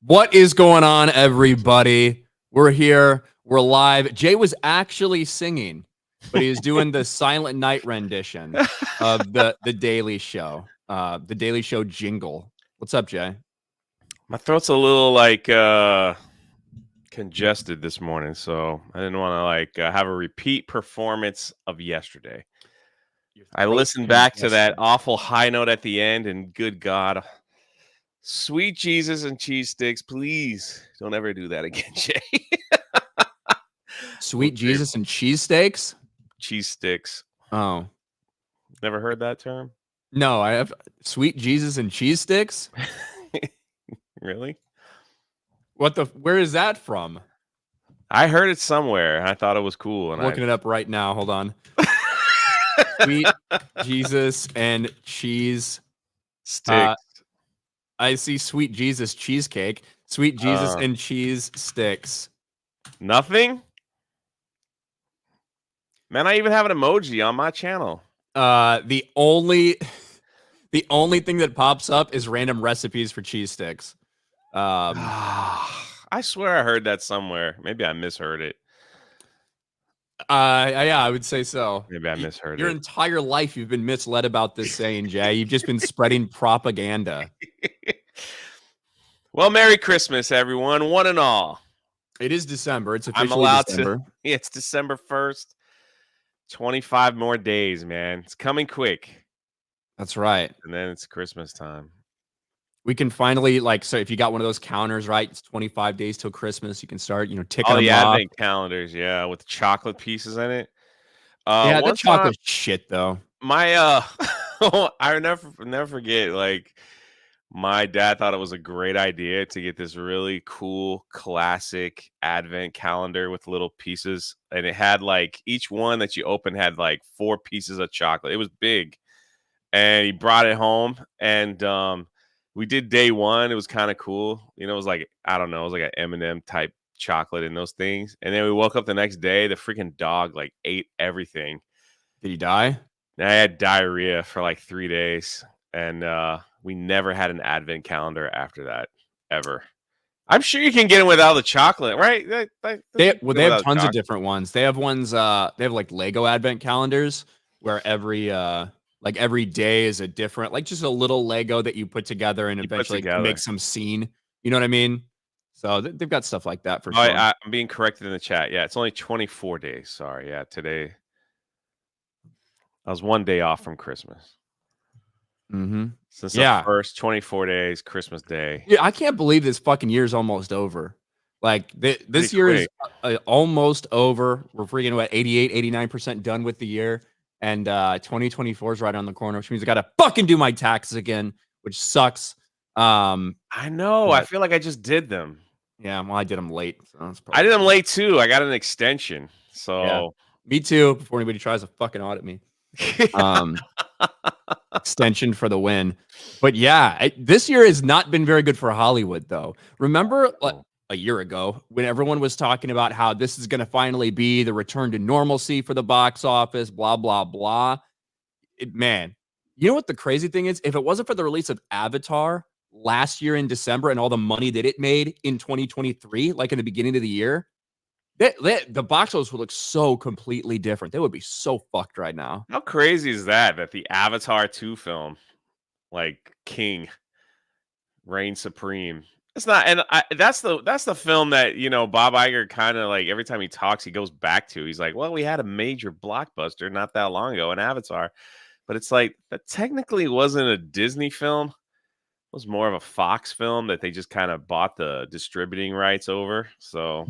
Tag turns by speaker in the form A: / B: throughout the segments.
A: What is going on, everybody? We're here. We're live. Jay was actually singing, but he was doing the Silent Night rendition of the Daily Show, the Daily Show jingle. What's up, Jay?
B: My throat's a little like congested this morning, so I didn't want to have a repeat performance of yesterday. I listened back to that awful high note at the end, and good God, sweet Jesus and cheese sticks, please don't ever do that again, Jay.
A: Sweet Jesus and cheesesteaks?
B: Cheese sticks.
A: Oh.
B: Never heard that term?
A: No, I have sweet Jesus and cheese sticks?
B: Really?
A: Where is that from?
B: I heard it somewhere, and I thought it was cool. And
A: I'm looking it up right now. Hold on. Sweet Jesus and cheese
B: sticks.
A: I see sweet Jesus cheesecake, sweet Jesus and cheese sticks.
B: Nothing? Man, I even have an emoji on my channel.
A: The only thing that pops up is random recipes for cheese sticks.
B: I swear I heard that somewhere. Maybe I misheard it.
A: Yeah, I would say so.
B: Maybe I misheard
A: Your entire life you've been misled about this saying, Jay. You've just been spreading propaganda.
B: Well, Merry Christmas, everyone, one and all.
A: It is December. It's officially December.
B: Yeah, it's December 1st. 25 more days, man. It's coming quick.
A: That's right.
B: And then it's Christmas time.
A: We can finally, so if you got one of those counters, right? It's 25 days till Christmas. You can start, ticking them off.
B: Advent calendars, yeah, with chocolate pieces in it.
A: Yeah, that chocolate shit, though.
B: My, I never forget, my dad thought it was a great idea to get this really cool classic advent calendar with little pieces. And it had each one that you open had 4 pieces of chocolate. It was big. And he brought it home and we did day one. It was kind of cool. It was I don't know, it was like an M&M type chocolate in those things. And then we woke up the next day, the freaking dog ate everything.
A: Did he die?
B: I had diarrhea for 3 days. And we never had an advent calendar after that, ever. I'm sure you can get them without the chocolate, right?
A: They have tons of different ones. They have ones, they have Lego advent calendars where every day is a different, just a little Lego that you put together and eventually make some scene. You know what I mean? So they've got stuff like that for sure.
B: I'm being corrected in the chat. Yeah, it's only 24 days. Sorry. Yeah, today I was 1 day off from Christmas.
A: Mm-hmm.
B: Since the first 24 days, Christmas Day.
A: Yeah, I can't believe this fucking year's almost over. This year is almost over. We're freaking about 88, 89% done with the year. And 2024 is right on the corner, which means I got to fucking do my taxes again, which sucks.
B: I know. I feel like I just did them.
A: Yeah, well, I did them late. So
B: I did them late, too. I got an extension. So
A: yeah, me too, before anybody tries to fucking audit me. Extension for the win. But yeah, this year has not been very good for Hollywood, though. Remember a year ago when everyone was talking about how this is going to finally be the return to normalcy for the box office, blah, blah, blah. Man, you know what the crazy thing is? If it wasn't for the release of Avatar last year in December and all the money that it made in 2023, in the beginning of the year, the box office would look so completely different. They would be so fucked right now.
B: How crazy is that the Avatar 2 film, King, reigns supreme? It's not, and that's the film that Bob Iger kind of every time he talks, he goes back to. He's like, well, we had a major blockbuster not that long ago in Avatar, but it's that technically wasn't a Disney film. It was more of a Fox film that they just kind of bought the distributing rights over. So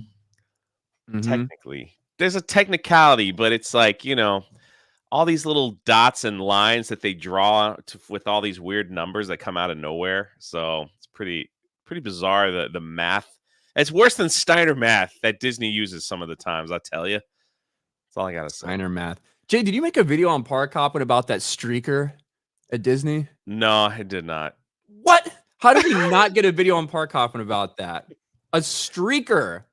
B: technically, there's a technicality, but it's all these little dots and lines that they draw with all these weird numbers that come out of nowhere. So it's pretty bizarre, the math. It's worse than Steiner math that Disney uses some of the times, I'll tell you. That's all I gotta say.
A: Steiner math. Jay, did you make a video on Park Hopping about that streaker at Disney?
B: No, I did not.
A: What? How did we not get a video on Park Hopping about that? A streaker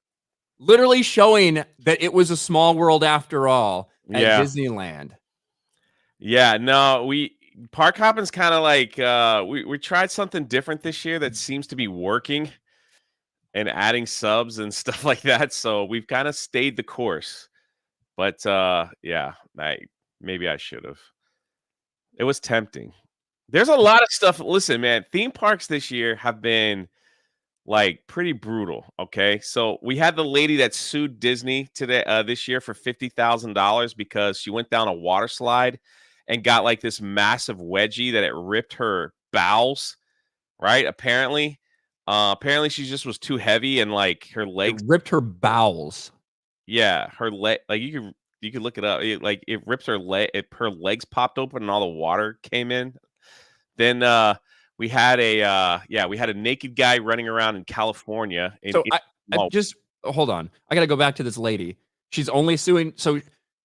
A: literally showing that it was a small world after all at Disneyland.
B: Yeah, no, Park Hopping's kind of we tried something different this year that seems to be working. and adding subs and stuff like that. So we've kind of stayed the course. But yeah, maybe I should have. It was tempting. There's a lot of stuff. Listen, man, theme parks this year have been like pretty brutal. Okay, so we had the lady that sued Disney today this year for $50,000 because she went down a water slide and got like this massive wedgie that it ripped her bowels. Right? Apparently she just was too heavy and like her
A: It
B: legs.
A: ripped her bowels.
B: Yeah, her leg. Like you could look it up. It rips her leg. Her legs popped open and all the water came in. Then we had a naked guy running around in California.
A: So I just hold on. I got to go back to this lady. She's only suing. So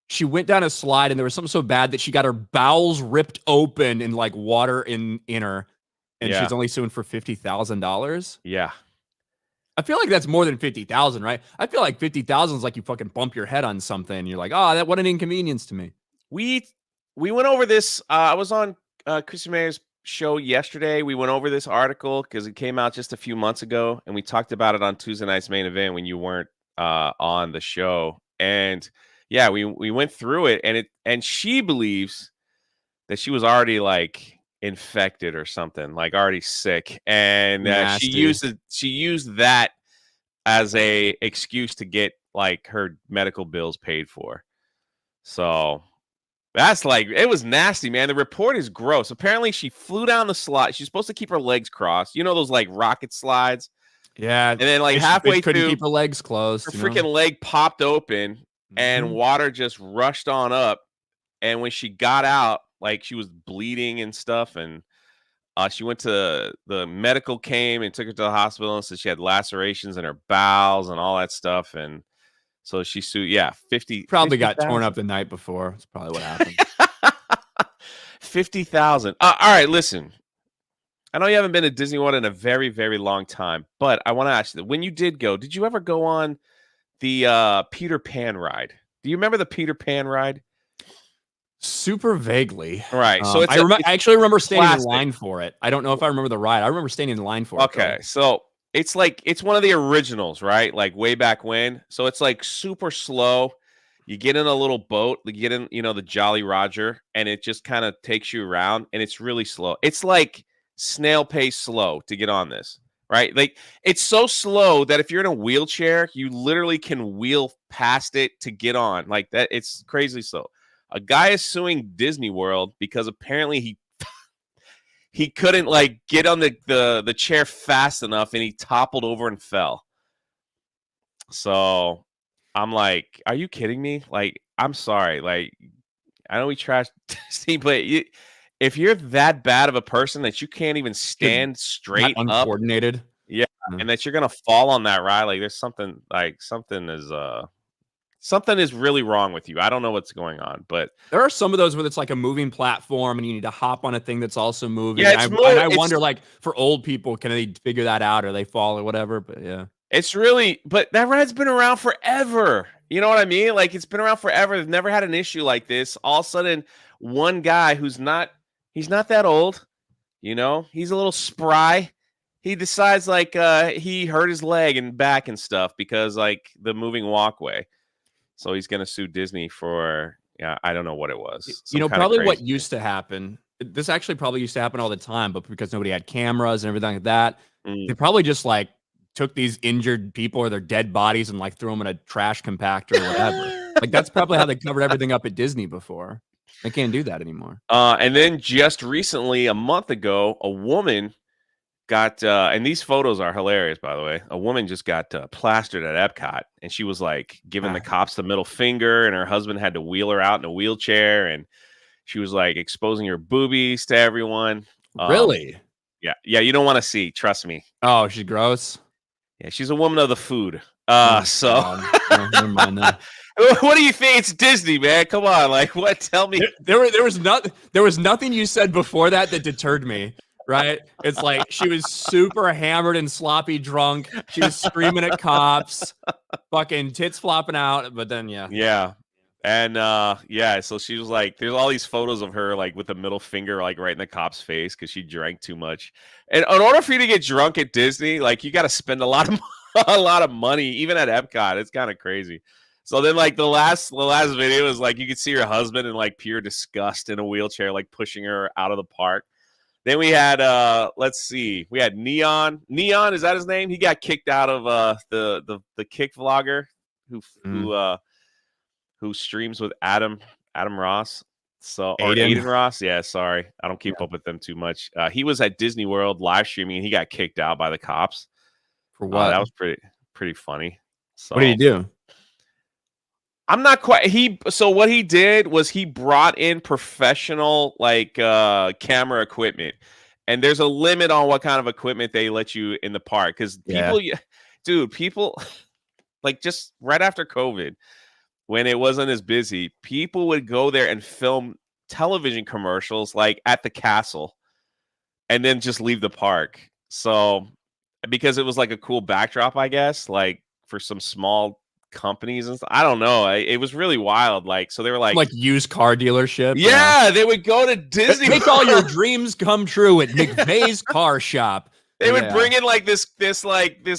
A: she went down a slide and there was something so bad that she got her bowels ripped open and like water in her, and she's only suing for $50,000.
B: Yeah,
A: I feel like that's more than 50,000, right? I feel like 50,000 is like you fucking bump your head on something and you're like, oh, what an inconvenience to me.
B: we went over this. I was on Chris Mayer's show yesterday. We went over this article because it came out just a few months ago, and we talked about it on Tuesday night's main event when you weren't on the show. And yeah, we went through it, and she believes that she was already like infected or something, like already sick, and she used that as a excuse to get like her medical bills paid for. So that's like, it was nasty, man. The report is gross. Apparently she flew down the slide. She's supposed to keep her legs crossed. You know those like rocket slides?
A: Yeah.
B: And then like halfway
A: couldn't
B: through,
A: keep her legs closed.
B: her freaking leg popped open and water just rushed on up. And when she got out, like she was bleeding and stuff. And she went to the medical came and took her to the hospital and said she had lacerations in her bowels and all that stuff. And so she sued, 50.
A: Probably got torn up the night before. That's probably what happened.
B: 50,000. All right, listen. I know you haven't been to Disney World in a very, very long time, but I want to ask you, when you did go, did you ever go on the Peter Pan ride? Do you remember the Peter Pan ride?
A: Super vaguely.
B: Right. So
A: I actually remember standing in line for it. I don't know if I remember the ride. I remember standing in line for it.
B: Okay. So it's one of the originals, right? Like way back when. So it's like super slow. You get in a little boat, you get in, the Jolly Roger, and it just kind of takes you around, and it's really slow. It's like snail pace slow to get on this, right? Like it's so slow that if you're in a wheelchair, you literally can wheel past it to get on. Like that, it's crazy slow. A guy is suing Disney World because apparently he couldn't like get on the chair fast enough, and he toppled over and fell. So I'm like, are you kidding me? Like, I'm sorry. Like, I know we trashed Disney, but if you're that bad of a person that you can't even stand straight up,
A: uncoordinated,
B: and that you're gonna fall on that ride, like there's something is really wrong with you. I don't know what's going on, but
A: there are some of those where it's like a moving platform and you need to hop on a thing that's also moving.
B: Yeah,
A: I wonder, like, for old people, can they figure that out or they fall or whatever? But yeah,
B: but that ride's been around forever. You know what I mean? Like it's been around forever. They've never had an issue like this. All of a sudden, one guy he's not that old, he's a little spry. He decides like he hurt his leg and back and stuff because like the moving walkway. So he's going to sue Disney for, I don't know what it was.
A: Probably what used to happen. This actually probably used to happen all the time, but because nobody had cameras and everything like that, they probably just like took these injured people or their dead bodies and like threw them in a trash compactor or whatever. Like that's probably how they covered everything up at Disney before. They can't do that anymore.
B: And then just recently, a month ago, a woman got and these photos are hilarious, by the way. A woman just got plastered at Epcot, and she was like giving the cops the middle finger, and her husband had to wheel her out in a wheelchair, and she was like exposing her boobies to everyone.
A: Really?
B: Yeah, you don't want to see. Trust me.
A: Oh, she's gross.
B: Yeah, she's a woman of the food. So
A: never mind that.
B: What do you think? It's Disney, man. Come on, like what? Tell me.
A: There was nothing you said before that deterred me. Right? It's like she was super hammered and sloppy drunk. She was screaming at cops, fucking tits flopping out. But then,
B: yeah. And so she was like, there's all these photos of her like with the middle finger like right in the cop's face because she drank too much. And in order for you to get drunk at Disney, like you got to spend a lot of money. a lot of money, even at Epcot. It's kind of crazy. So then, like the last video is like you could see her husband in like pure disgust in a wheelchair, like pushing her out of the park. Then we had let's see, we had Neon. Neon, is that his name? He got kicked out of the kick vlogger who streams with Adam Ross. So or Aiden Ross. Yeah, sorry. I don't keep up with them too much. He was at Disney World live streaming and he got kicked out by the cops.
A: For what?
B: That was pretty funny. So
A: what did he do?
B: I'm not quite so what he did was he brought in professional like camera equipment. And there's a limit on what kind of equipment they let you in the park cuz people like just right after COVID when it wasn't as busy, people would go there and film television commercials like at the castle and then just leave the park. So because it was like a cool backdrop, I guess, like for some small companies and stuff. I don't know. It was really wild. Like, so they were like
A: used car dealership.
B: Yeah, they would go to Disney.
A: Make all your dreams come true at McVeigh's Car Shop.
B: They would bring in like this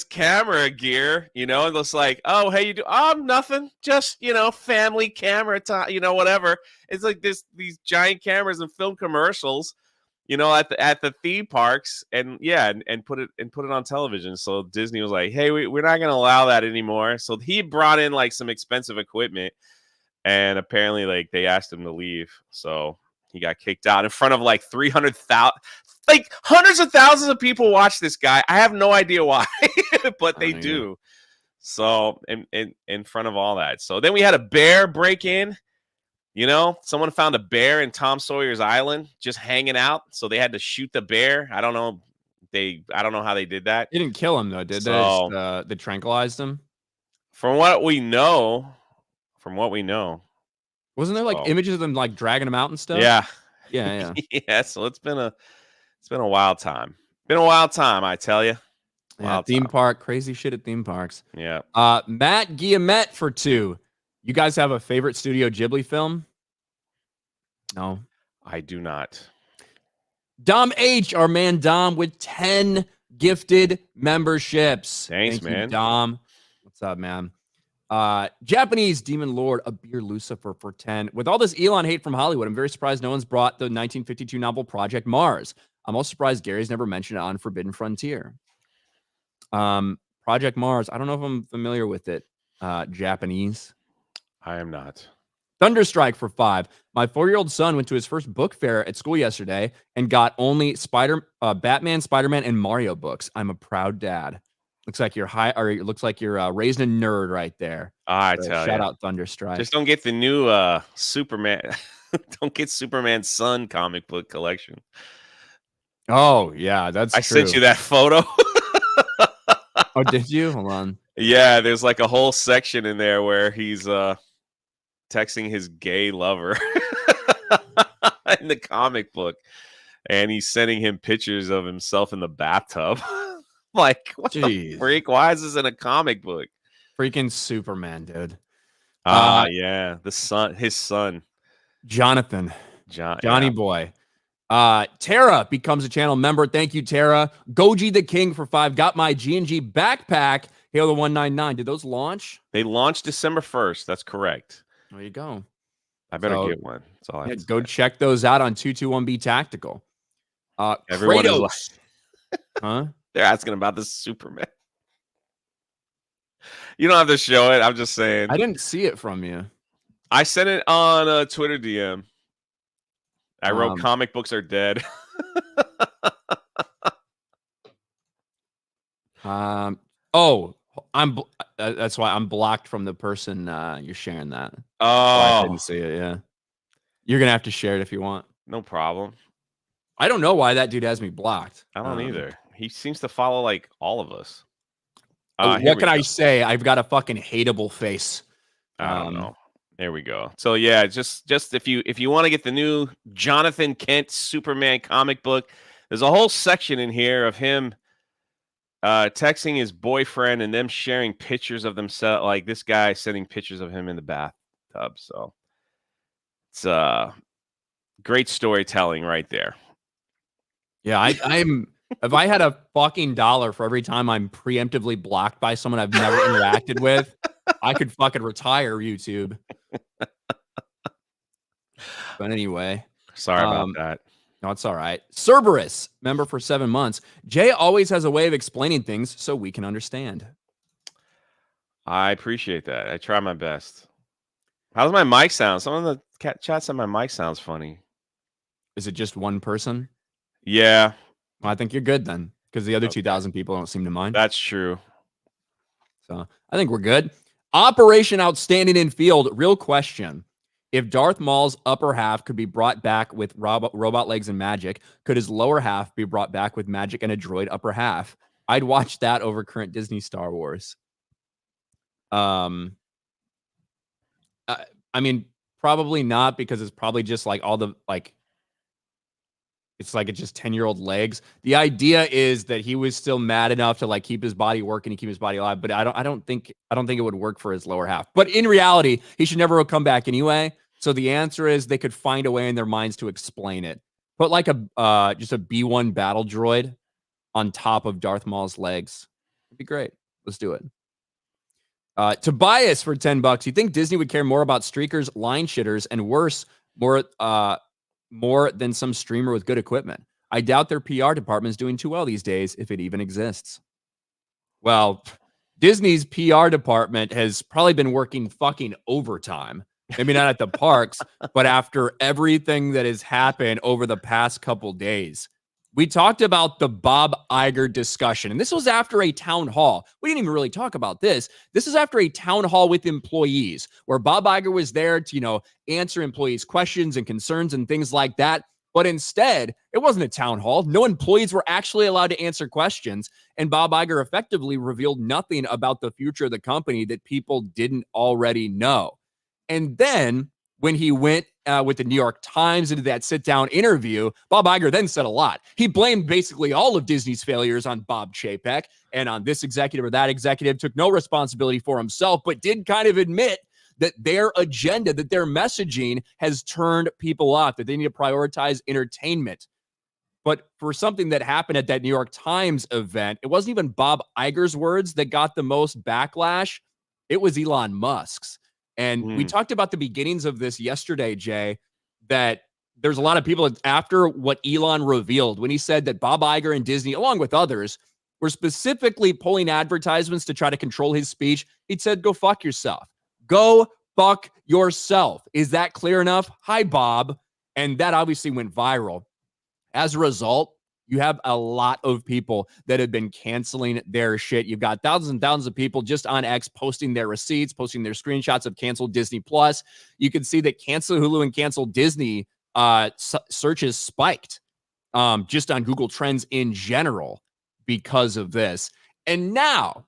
B: camera gear, and it's like, oh, hey, you do nothing, just family camera time, whatever. It's like these giant cameras and film commercials, at the theme parks, and put it on television. So Disney was like, hey, we're not gonna allow that anymore. So he brought in like some expensive equipment, and apparently like they asked him to leave. So he got kicked out in front of like 300,000. Like hundreds of thousands of people watch this guy. I have no idea why, but they do. So in front of all that. So then we had a bear break in. Someone found a bear in Tom Sawyer's Island just hanging out. So they had to shoot the bear. I don't know. I don't know how they did that.
A: They didn't kill him though, did they? They tranquilized him.
B: From what we know.
A: Wasn't there like images of them like dragging him out and stuff?
B: Yeah.
A: Yeah.
B: So it's been a wild time. Been a wild time, I tell you.
A: Theme park, crazy shit at theme parks.
B: Yeah.
A: Matt Guillemette for 2. You guys have a favorite Studio Ghibli film? No,
B: I do not.
A: Dom H, our man Dom, with 10 gifted memberships.
B: Thanks, man.
A: You, Dom. What's up, man? Japanese Demon Lord, a beer Lucifer for 10. With all this Elon hate from Hollywood, I'm very surprised no one's brought the 1952 novel Project Mars. I'm also surprised Gary's never mentioned it on Forbidden Frontier. Project Mars, I don't know if I'm familiar with it. Japanese.
B: I am not.
A: Thunderstrike for 5. My 4-year-old son went to his first book fair at school yesterday and got only Batman, Spider-Man, and Mario books. I'm a proud dad. Looks like you're raising a nerd right there.
B: I tell you.
A: Shout out Thunderstrike.
B: Just don't get the new Superman. Don't get Superman's son comic book collection.
A: Oh yeah, that's
B: I
A: true.
B: sent you that photo.
A: Oh, did you? Hold on.
B: Yeah, there's like a whole section in there where he's texting his gay lover in the comic book, and he's sending him pictures of himself in the bathtub. Like, what the freak? Why is this in a comic book?
A: Freaking Superman, dude.
B: Yeah, his son,
A: Jonathan, Johnny boy. Tara becomes a channel member. Thank you, Tara. Goji the King for 5. Got my G&G backpack. Halo 199. Did those launch?
B: They launched December 1st. That's correct.
A: There you go.
B: I better get one. That's all I have to
A: go
B: say.
A: Check those out on 221B Tactical.
B: Everyone
A: Kratos.
B: is like,
A: huh?
B: They're asking about the Superman. You don't have to show it. I'm just saying.
A: I didn't see it from you.
B: I sent it on a Twitter DM. I wrote comic books are dead.
A: That's why I'm blocked from the person you're sharing that.
B: Oh,
A: I didn't see it. Yeah, you're gonna have to share it if you want.
B: No problem.
A: I don't know why that dude has me blocked.
B: I don't either. He seems to follow like all of us.
A: What can I say? I've got a fucking hateable face.
B: I don't know. There we go. So yeah, just if you want to get the new Jonathan Kent Superman comic book, there's a whole section in here of him texting his boyfriend and them sharing pictures of themselves. Like this guy sending pictures of him in the bathtub. So it's great storytelling right there.
A: Yeah, I'm If I had a fucking dollar for every time I'm preemptively blocked by someone I've never interacted with, I could fucking retire YouTube. But anyway,
B: Sorry about that.
A: no, it's all right. Cerberus, member for 7 months. Jay always has a way of explaining things so we can understand.
B: I appreciate that. I try my best. How's my mic sound? Some of the chat said my mic sounds funny.
A: Is it just one person?
B: Yeah.
A: Well, I think you're good then, because the other 2,000 people don't seem to mind.
B: That's true.
A: So I think we're good. Operation Outstanding in Field. Real question. If Darth Maul's upper half could be brought back with robot legs and magic, could his lower half be brought back with magic and a droid upper half? I'd watch that over current Disney Star Wars. I mean, probably not, because it's probably just like all the it's like it's just 10-year-old legs. The idea is that he was still mad enough to like keep his body working and keep his body alive, but I don't think it would work for his lower half. But in reality, he should never come back anyway. So the answer is they could find a way in their minds to explain it. Put like a just a B1 battle droid on top of Darth Maul's legs. It'd be great. Let's do it. Tobias for $10. You think Disney would care more about streakers, line shitters, and worse, more than some streamer with good equipment? I doubt their PR department's doing too well these days, if it even exists. Well, Disney's PR department has probably been working fucking overtime. Maybe not at the parks, but after everything that has happened over the past couple days. We talked about the Bob Iger discussion, and this was after a town hall. We didn't even really talk about this. This is after a town hall with employees where Bob Iger was there to, answer employees' questions and concerns and things like that. But instead, it wasn't a town hall. No employees were actually allowed to answer questions. And Bob Iger effectively revealed nothing about the future of the company that people didn't already know. And then when he went with the New York Times into that sit-down interview, Bob Iger then said a lot. He blamed basically all of Disney's failures on Bob Chapek and on this executive or that executive, took no responsibility for himself, but did kind of admit that their agenda, that their messaging has turned people off, that they need to prioritize entertainment. But for something that happened at that New York Times event, it wasn't even Bob Iger's words that got the most backlash. It was Elon Musk's. And we talked about the beginnings of this yesterday, Jay, that there's a lot of people after what Elon revealed when he said that Bob Iger and Disney, along with others, were specifically pulling advertisements to try to control his speech. He said, go fuck yourself. Go fuck yourself. Is that clear enough? Hi, Bob. And that obviously went viral. As a result, you have a lot of people that have been canceling their shit. You've got thousands and thousands of people just on X posting their receipts, posting their screenshots of canceled Disney Plus. You can see that cancel Hulu and cancel Disney searches spiked just on Google Trends in general because of this. And now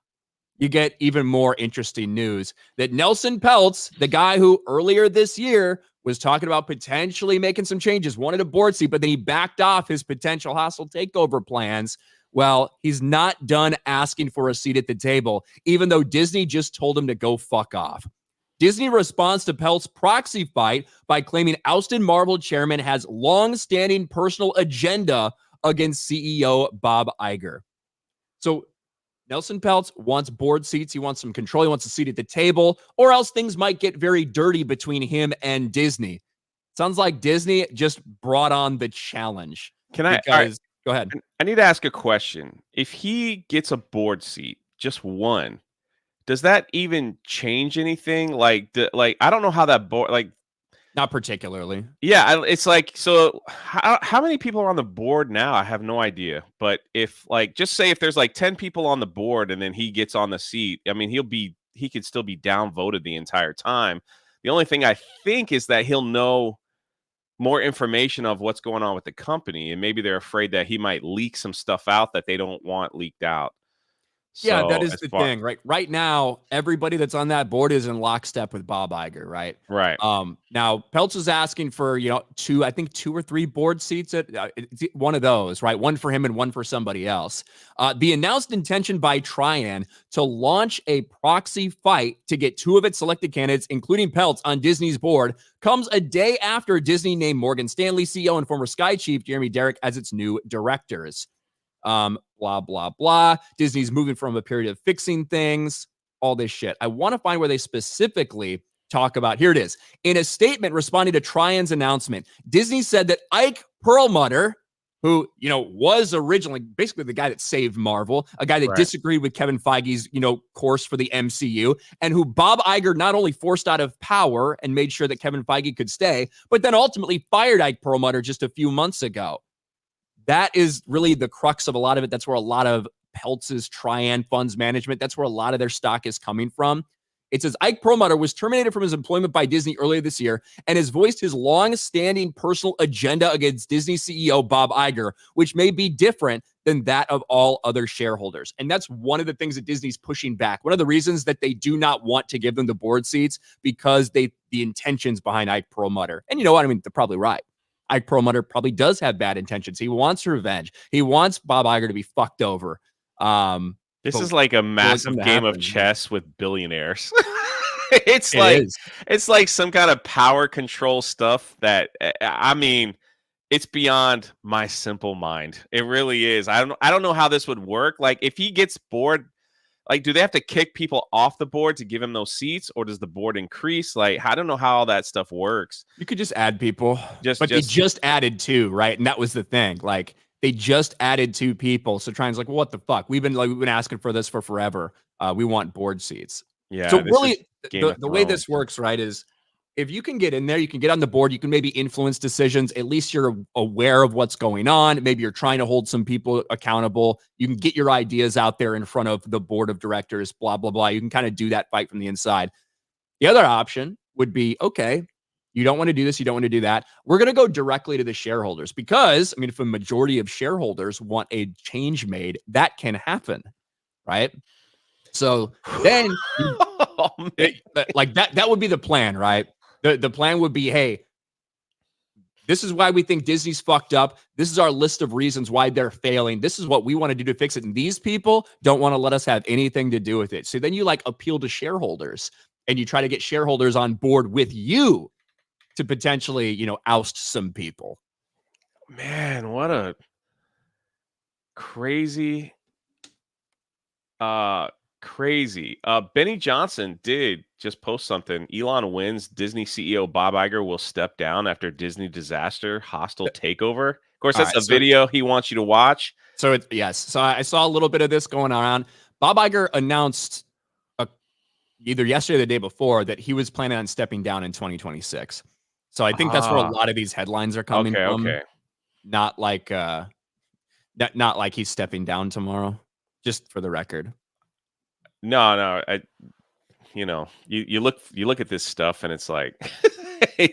A: you get even more interesting news that Nelson Peltz, the guy who earlier this year was talking about potentially making some changes, wanted a board seat, but then he backed off his potential hostile takeover plans. Well, he's not done asking for a seat at the table, even though Disney just told him to go fuck off. Disney responds to Peltz's proxy fight by claiming ousted Marvel chairman has long-standing personal agenda against CEO Bob Iger. So Nelson Peltz wants board seats. He wants some control. He wants a seat at the table, or else things might get very dirty between him and Disney. Sounds like Disney just brought on the challenge.
B: Go ahead. I need to ask a question. If he gets a board seat, just one, does that even change anything? I don't know how that board,
A: not particularly.
B: Yeah, it's like, so how many people are on the board now? I have no idea. But if just say if there's 10 people on the board and then he gets on the seat, I mean, he could still be downvoted the entire time. The only thing I think is that he'll know more information of what's going on with the company, and maybe they're afraid that he might leak some stuff out that they don't want leaked out.
A: Yeah, that is the thing, right? Right now, everybody that's on that board is in lockstep with Bob Iger, right?
B: Right.
A: Now, Peltz is asking for, two or three board seats at one of those, right? One for him and one for somebody else. The announced intention by Trian to launch a proxy fight to get two of its selected candidates, including Peltz, on Disney's board, comes a day after Disney named Morgan Stanley CEO and former Sky chief Jeremy Derrick as its new directors. Blah, blah, blah. Disney's moving from a period of fixing things, all this shit. I want to find where they specifically talk about. Here it is. In a statement responding to Trian's announcement, Disney said that Ike Perlmutter, who, was originally basically the guy that saved Marvel, a guy that disagreed with Kevin Feige's, course for the MCU, and who Bob Iger not only forced out of power and made sure that Kevin Feige could stay, but then ultimately fired Ike Perlmutter just a few months ago. That is really the crux of a lot of it. That's where a lot of Peltz's Trian Funds Management, that's where a lot of their stock is coming from. It says Ike Perlmutter was terminated from his employment by Disney earlier this year and has voiced his long-standing personal agenda against Disney CEO Bob Iger, which may be different than that of all other shareholders. And that's one of the things that Disney's pushing back. One of the reasons that they do not want to give them the board seats, because the intentions behind Ike Perlmutter. And you know what? I mean, they're probably right. Ike Perlmutter probably does have bad intentions. He wants revenge. He wants Bob Iger to be fucked over.
B: This is like a massive game of chess with billionaires. It's like some kind of power control stuff that, I mean, it's beyond my simple mind. It really is. I don't know how this would work. Like, if he gets bored, like, do they have to kick people off the board to give him those seats, or does the board increase? Like, I don't know how all that stuff works.
A: You could just add people, but they just added 2, right? And that was the thing. Like, they just added 2 people. So Trian's like, well, what the fuck? We've been asking for this for forever. We want board seats.
B: Yeah.
A: So really, the way this works, right, is if you can get in there, you can get on the board, you can maybe influence decisions. At least you're aware of what's going on. Maybe you're trying to hold some people accountable. You can get your ideas out there in front of the board of directors, blah, blah, blah. You can kind of do that fight from the inside. The other option would be, okay, you don't want to do this, you don't want to do that. We're going to go directly to the shareholders because, I mean, if a majority of shareholders want a change made, that can happen, right? So then, like that would be the plan, right? The plan would be, hey, this is why we think Disney's fucked up. This is our list of reasons why they're failing. This is what we want to do to fix it. And these people don't want to let us have anything to do with it. So then you like appeal to shareholders and you try to get shareholders on board with you to potentially, oust some people.
B: Man, what a crazy. Benny Johnson did just post something. Elon wins. Disney CEO Bob Iger will step down after Disney disaster, hostile takeover. Of course, that's a video he wants you to watch.
A: So So I saw a little bit of this going around. Bob Iger announced either yesterday or the day before that he was planning on stepping down in 2026. So I think that's where a lot of these headlines are coming from. Okay. Not like not like he's stepping down tomorrow, just for the record.
B: No, you look at this stuff and it's like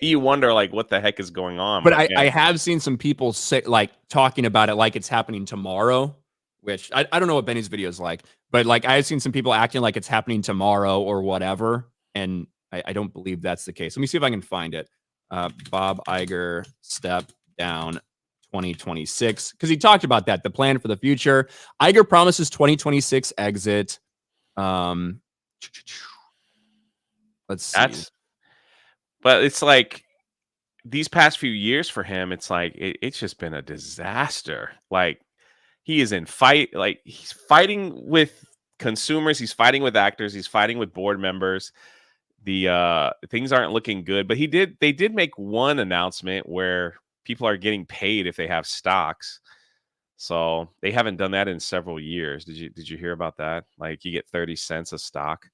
B: you wonder like what the heck is going on.
A: But I have seen some people say, like, talking about it like it's happening tomorrow, which I don't know what Benny's video is like, but like I've seen some people acting like it's happening tomorrow or whatever, and I don't believe that's the case. Let me see if I can find it. Bob Iger step down 2026, because he talked about that, the plan for the future. Iger promises 2026 exit. Let's see.
B: But it's like these past few years for him, it's like it's just been a disaster. Like he is in fight, like he's fighting with consumers, he's fighting with actors, he's fighting with board members. The things aren't looking good. But they did make one announcement where people are getting paid if they have stocks. So they haven't done that in several years. Did you hear about that? Like you get 30 cents a stock.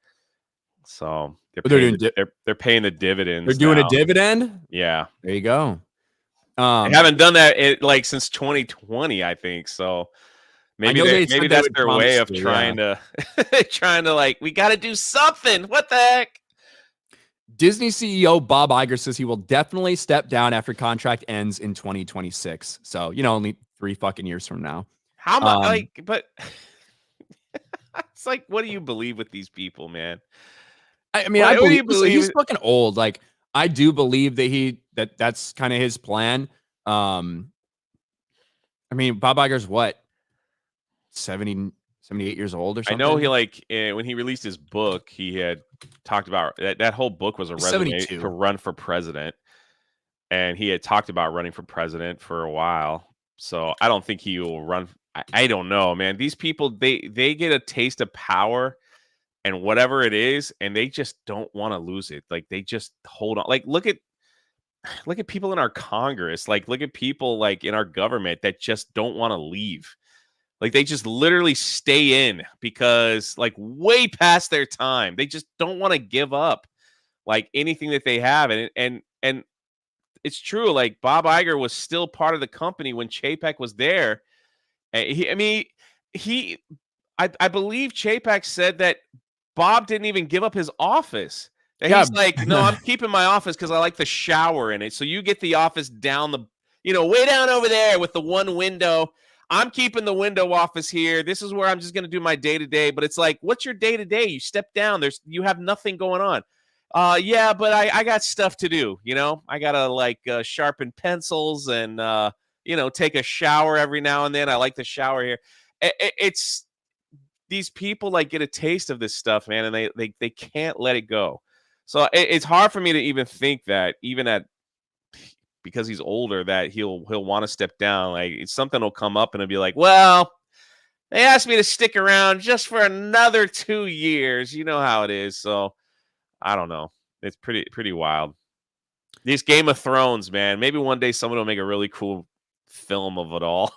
B: So they're paying the dividends.
A: They're doing a dividend?
B: Yeah.
A: There you go.
B: They haven't done that like since 2020, I think. So maybe that's their way of trying to like, we got to do something. What the heck?
A: Disney CEO Bob Iger says he will definitely step down after contract ends in 2026. So, only 3 fucking years from now.
B: How much? But it's like, what do you believe with these people, man?
A: I mean, I believe he's fucking old. Like, I do believe that that's kind of his plan. I mean, Bob Iger's what, 78 years old or something?
B: I know he when he released his book, he had talked about that whole book was a resume to run for president. And he had talked about running for president for a while. So I don't think he will run. I don't know, man. These people, they get a taste of power and whatever it is, and they just don't want to lose it. Like they just hold on. Like look at people in our Congress. Like look at people like in our government that just don't want to leave. Like they just literally stay in because like way past their time. They just don't want to give up like anything that they have. And it's true. Like Bob Iger was still part of the company when Chapek was there. I believe Chapek said that Bob didn't even give up his office. That he's like, no, I'm keeping my office because I like the shower in it. So you get the office down way down over there with the one window. I'm keeping the window office here. This is where I'm just going to do my day-to-day. But it's like, what's your day-to-day? You step down. You have nothing going on. Yeah, but I got stuff to do. I got to sharpen pencils and, take a shower every now and then. I like the shower here. It's these people like get a taste of this stuff, man, and they can't let it go. So it's hard for me to even think that even because he's older that he'll want to step down. Like something will come up and it'll be like, well, they asked me to stick around just for another 2 years. You know how it is. So I don't know. It's pretty wild. These Game of Thrones, man. Maybe one day someone will make a really cool film of it all.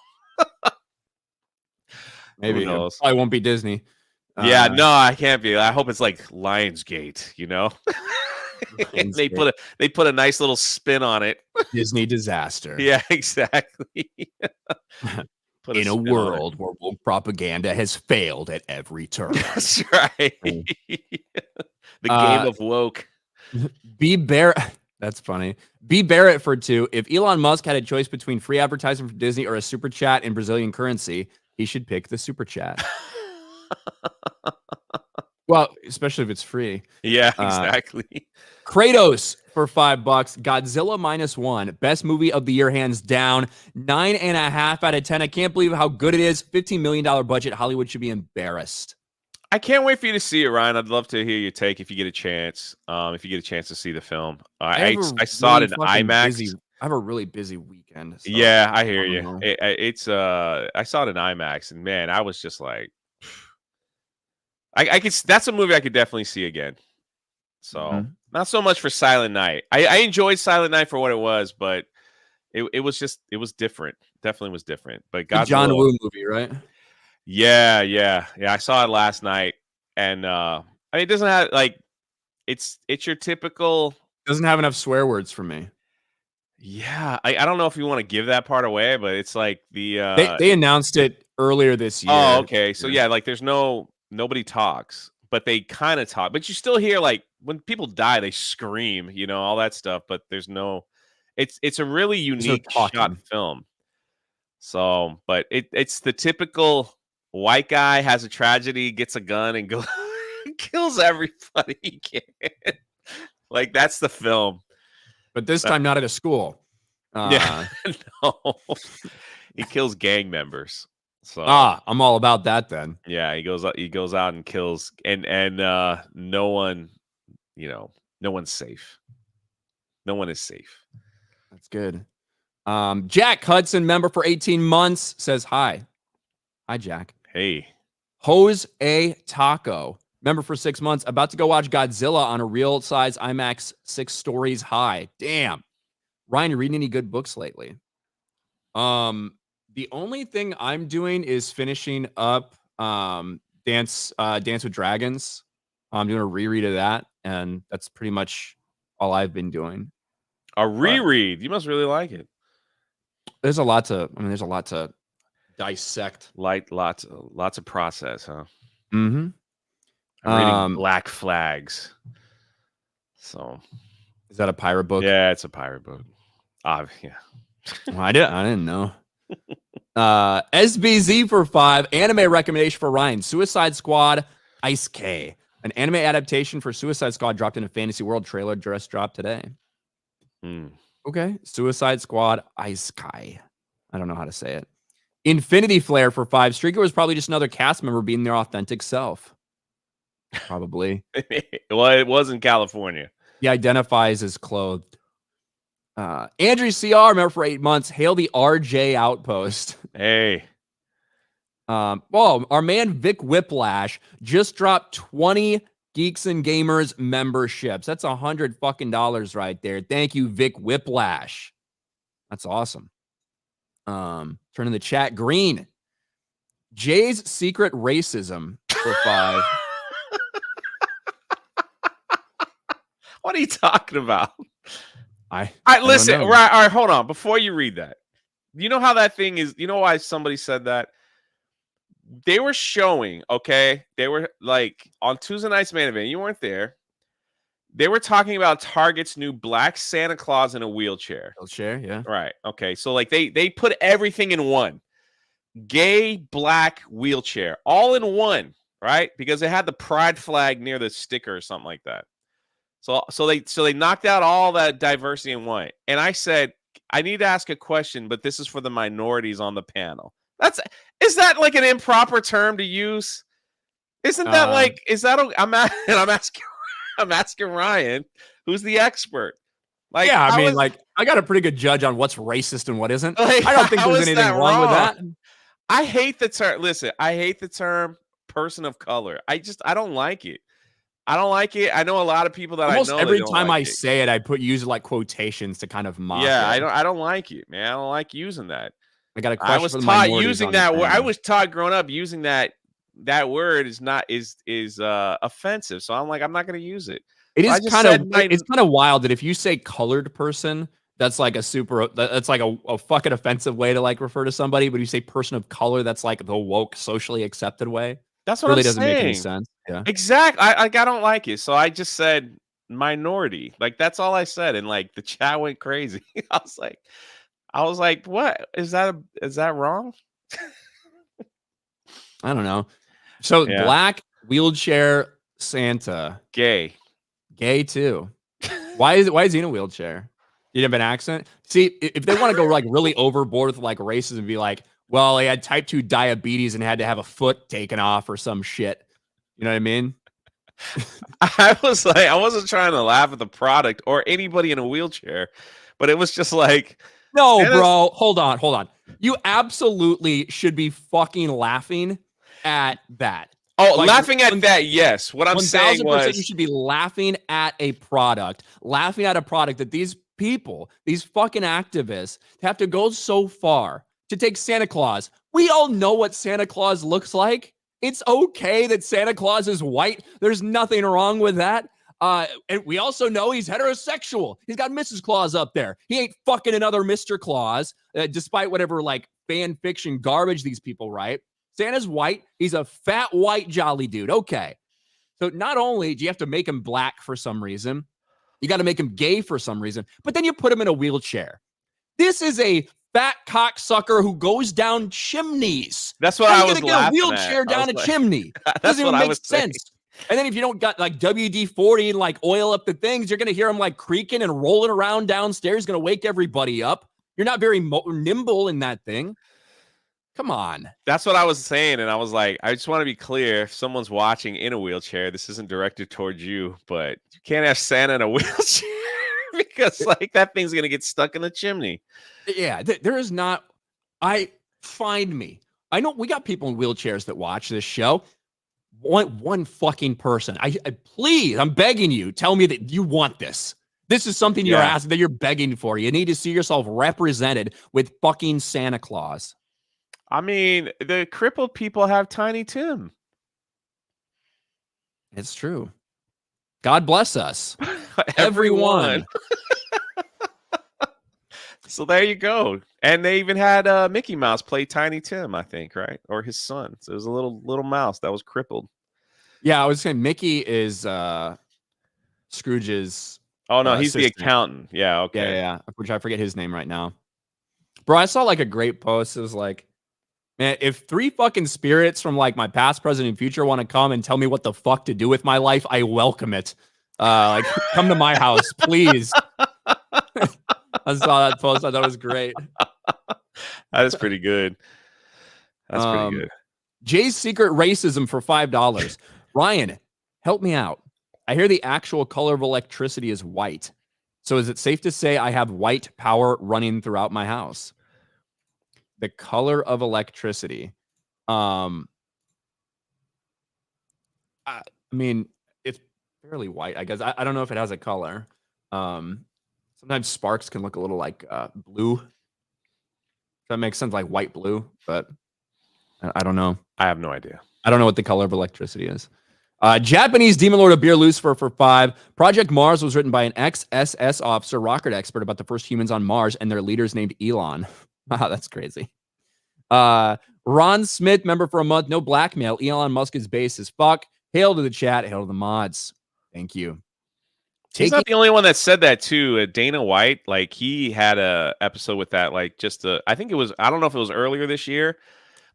A: Maybe it probably won't be Disney.
B: Yeah, no, I can't be. I hope it's like Lionsgate, Lionsgate. They put a nice little spin on it.
A: Disney disaster.
B: Yeah, exactly.
A: In a world where woke propaganda has failed at every turn.
B: That's right. The game of woke.
A: That's funny. B. Barrett for 2. If Elon Musk had a choice between free advertising from Disney or a super chat in Brazilian currency, he should pick the super chat. Well, especially if it's free.
B: Yeah, exactly.
A: Kratos for $5. Godzilla -1. Best movie of the year, hands down. 9.5 out of 10. I can't believe how good it is. $15 million budget. Hollywood should be embarrassed.
B: I can't wait for you to see it, Ryan. I'd love to hear your take if you get a chance. If you get a chance to see the film, I saw it in IMAX.
A: I have a really busy weekend. So
B: yeah, I hear you. I saw it in IMAX, and man, I was just like, I could. That's a movie I could definitely see again. So not so much for Silent Night. I enjoyed Silent Night for what it was, but it was different. Definitely was different. But
A: Godzilla, John Woo movie, right?
B: Yeah. I saw it last night, and it doesn't have it's your typical.
A: Doesn't have enough swear words for me.
B: Yeah, I don't know if you want to give that part away, but it's like the
A: they announced it earlier this year.
B: Oh, okay. So yeah, like there's nobody talks, but they kind of talk. But you still hear like when people die, they scream, all that stuff. But there's no. It's a really unique shot film. So, but it's the typical white guy has a tragedy, gets a gun, and goes kills everybody he can. Like that's the film.
A: But this time not at a school.
B: Yeah, no. He kills gang members. So
A: I'm all about that then.
B: Yeah, he goes out and kills, and no one, no one's safe. No one is safe.
A: That's good. Jack Hudson, member for 18 months, says hi. Hi, Jack.
B: Hey.
A: Jose A. Taco, member for 6 months, about to go watch Godzilla on a real size IMAX 6 stories high. Damn. Ryan, you reading any good books lately? The only thing I'm doing is finishing up Dance with Dragons. I'm doing a reread of that, and that's pretty much all I've been doing.
B: A reread? You must really like it.
A: There's a lot to dissect.
B: Lots of process, huh?
A: Mm-hmm.
B: I'm reading Black Flags. So,
A: is that a pirate book?
B: Yeah, it's a pirate book. Yeah.
A: Well, I didn't know. SBZ for 5. Anime recommendation for Ryan. Suicide Squad Ice K. An anime adaptation for Suicide Squad dropped in a Fantasy World trailer just dropped today. Okay. Suicide Squad Ice Kai. I don't know how to say it. Infinity Flare for 5. Streaker was probably just another cast member being their authentic self. Probably.
B: Well, it was in California.
A: He identifies as clothed. Andrew CR, member for 8 months. Hail the RJ Outpost.
B: Hey.
A: Well, our man Vic Whiplash just dropped 20 Geeks and Gamers memberships. That's $100 fucking right there. Thank you, Vic Whiplash. That's awesome. Turning the chat green. Jay's secret racism for 5.
B: What are you talking about?
A: I
B: listen. Right, all right, hold on. Before you read that, you know how that thing is. You know why somebody said that? They were showing. Okay, they were like on Tuesday night's main event. You weren't there. They were talking about Target's new black Santa Claus in a wheelchair.
A: Wheelchair, yeah.
B: Right. Okay. So like they put everything in one. Gay black wheelchair, all in one, right? Because it had the pride flag near the sticker or something like that. So they knocked out all that diversity in one. And I said, I need to ask a question, but this is for the minorities on the panel. Is that like an improper term to use? Isn't that I'm asking Ryan, who's the expert. Like,
A: yeah, I mean, I got a pretty good judge on what's racist and what isn't. Like, I don't think there's anything wrong with that.
B: I hate the term. Listen, I hate the term person of color. I don't like it. I don't like it. I know a lot of people that
A: almost
B: I know.
A: Every time I say it, I use like quotations to kind of mock it.
B: I don't like it, man. I don't like using that.
A: I got a question.
B: I was taught using that word. I was taught growing up using that word is offensive. So I'm like, I'm not going to use it.
A: It is it's kind of wild that if you say colored person, that's like that's like a fucking offensive way to like refer to somebody. But you say person of color, that's like the woke, socially accepted way.
B: That's what
A: really
B: I'm
A: doesn't
B: saying.
A: make any sense. Yeah,
B: exactly. I don't like it, so I just said minority. Like that's all I said, and like the chat went crazy. I was like, what is that? Is that wrong?
A: I don't know. So black wheelchair Santa,
B: gay
A: too. Why is he in a wheelchair? Did he have an accent? See, if they want to go like really overboard with like racism and be like, well, he had type 2 diabetes and had to have a foot taken off or some shit. You know what I mean?
B: I was like, I wasn't trying to laugh at the product or anybody in a wheelchair, but it was just like,
A: no, bro, hold on. You absolutely should be fucking laughing at that.
B: Oh, like, laughing at that, yes. What I'm saying was,
A: you should be laughing at a product that these people, these fucking activists, have to go so far to take Santa Claus. We all know what Santa Claus looks like. It's okay that Santa Claus is white. There's nothing wrong with that. And we also know he's heterosexual. He's got Mrs. Claus up there. He ain't fucking another Mr. Claus, despite whatever like fan fiction garbage these people write. Santa's white. He's a fat, white, jolly dude. Okay. So not only do you have to make him black for some reason, you got to make him gay for some reason, but then you put him in a wheelchair. This is a fat cocksucker who goes down chimneys.
B: That's what I was laughing at.
A: How are you going to get a wheelchair down a chimney? Doesn't even make sense. And then if you don't got like WD-40 and like oil up the things, you're going to hear him like creaking and rolling around downstairs, going to wake everybody up. You're not very nimble in that thing. Come on.
B: That's what I was saying. And I was like, I just want to be clear. If someone's watching in a wheelchair, this isn't directed towards you, but you can't have Santa in a wheelchair because like that thing's going to get stuck in the chimney.
A: Yeah, there is not. Find me. I know we got people in wheelchairs that watch this show. One fucking person. I please, I'm begging you, tell me that you want this. This is something you're asking, that you're begging for. You need to see yourself represented with fucking Santa Claus.
B: I mean, the crippled people have Tiny Tim.
A: It's true. God bless us. Everyone.
B: So there you go. And they even had Mickey Mouse play Tiny Tim, I think, right? Or his son. So it was a little mouse that was crippled.
A: Yeah, I was saying Mickey is Scrooge's.
B: Oh no, he's assistant. The accountant. Yeah, okay.
A: Yeah. Which I forget his name right now. Bro, I saw like a great post. It was like, man, if 3 fucking spirits from like my past, present, and future want to come and tell me what the fuck to do with my life, I welcome it. Like, come to my house, please. I saw that post. I thought it was great.
B: That is pretty good. That's pretty good.
A: Jay's secret racism for $5. Ryan, help me out. I hear the actual color of electricity is white. So is it safe to say I have white power running throughout my house? The color of electricity. I mean, it's fairly white, I guess. I don't know if it has a color. Sometimes sparks can look a little like blue. That makes sense, like white blue, but I don't know.
B: I have no idea.
A: I don't know what the color of electricity is. Japanese Demon Lord of Beer Lucifer for 5. Project Mars was written by an ex-SS officer, rocket expert about the first humans on Mars, and their leaders named Elon. Wow, that's crazy. Ron Smith, member for a month. No blackmail. Elon Musk is base as fuck. Hail to the chat. Hail to the mods. Thank you.
B: He's not the only one that said that too. Dana White, like he had a episode with that, like I think it was, I don't know if it was earlier this year,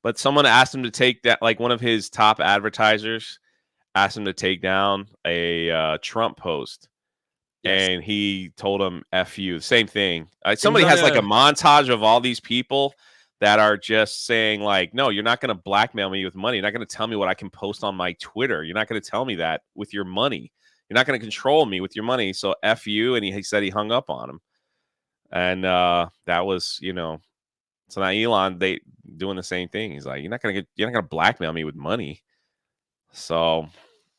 B: but someone asked him to take that, like one of his top advertisers asked him to take down a Trump post. Yes. And he told him, F you. Same thing. Somebody has like a montage of all these people that are just saying like, no, you're not going to blackmail me with money. You're not going to tell me what I can post on my Twitter. You're not going to tell me that with your money. You're not going to control me with your money. So F you. And he said he hung up on him. And that was, you know, so now Elon, they doing the same thing. He's like, you're not going to blackmail me with money. So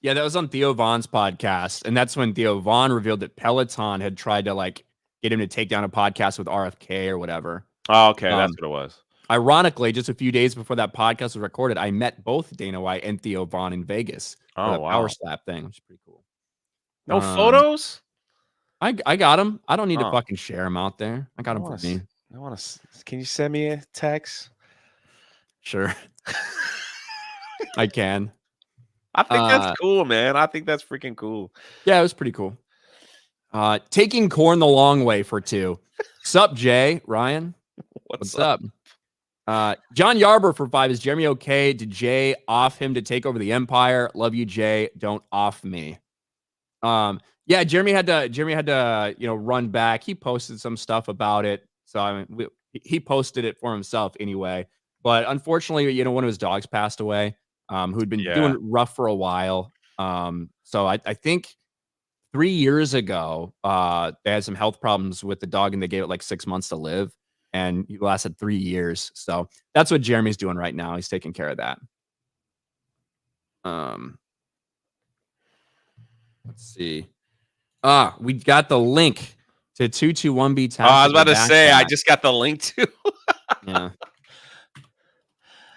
A: yeah, that was on Theo Vaughn's podcast. And that's when Theo Vaughn revealed that Peloton had tried to like get him to take down a podcast with RFK or whatever.
B: Oh, okay. That's what it was.
A: Ironically, just a few days before that podcast was recorded, I met both Dana White and Theo Vaughn in Vegas.
B: Oh, wow.
A: Power slap thing, which is pretty cool.
B: No photos?
A: I got them. I don't need to fucking share them out there. I got them for me.
B: I want to. Can you send me a text?
A: Sure. I can.
B: I think that's cool, man. I think that's freaking cool.
A: Yeah, it was pretty cool. Taking corn the long way for 2. Sup, Jay? Ryan? What's up? John Yarber for 5. Is Jeremy okay? Did Jay off him to take over the empire? Love you, Jay. Don't off me. Yeah, Jeremy had to, you know, run back. He posted some stuff about it. So I mean, he posted it for himself anyway. But unfortunately, you know, one of his dogs passed away, who'd been doing rough for a while. So I think 3 years ago, they had some health problems with the dog and they gave it like 6 months to live. And he lasted 3 years. So that's what Jeremy's doing right now. He's taking care of that. Let's see. We got the link to 221B Tactical.
B: I was about to say, I just got the link too.
A: Yeah.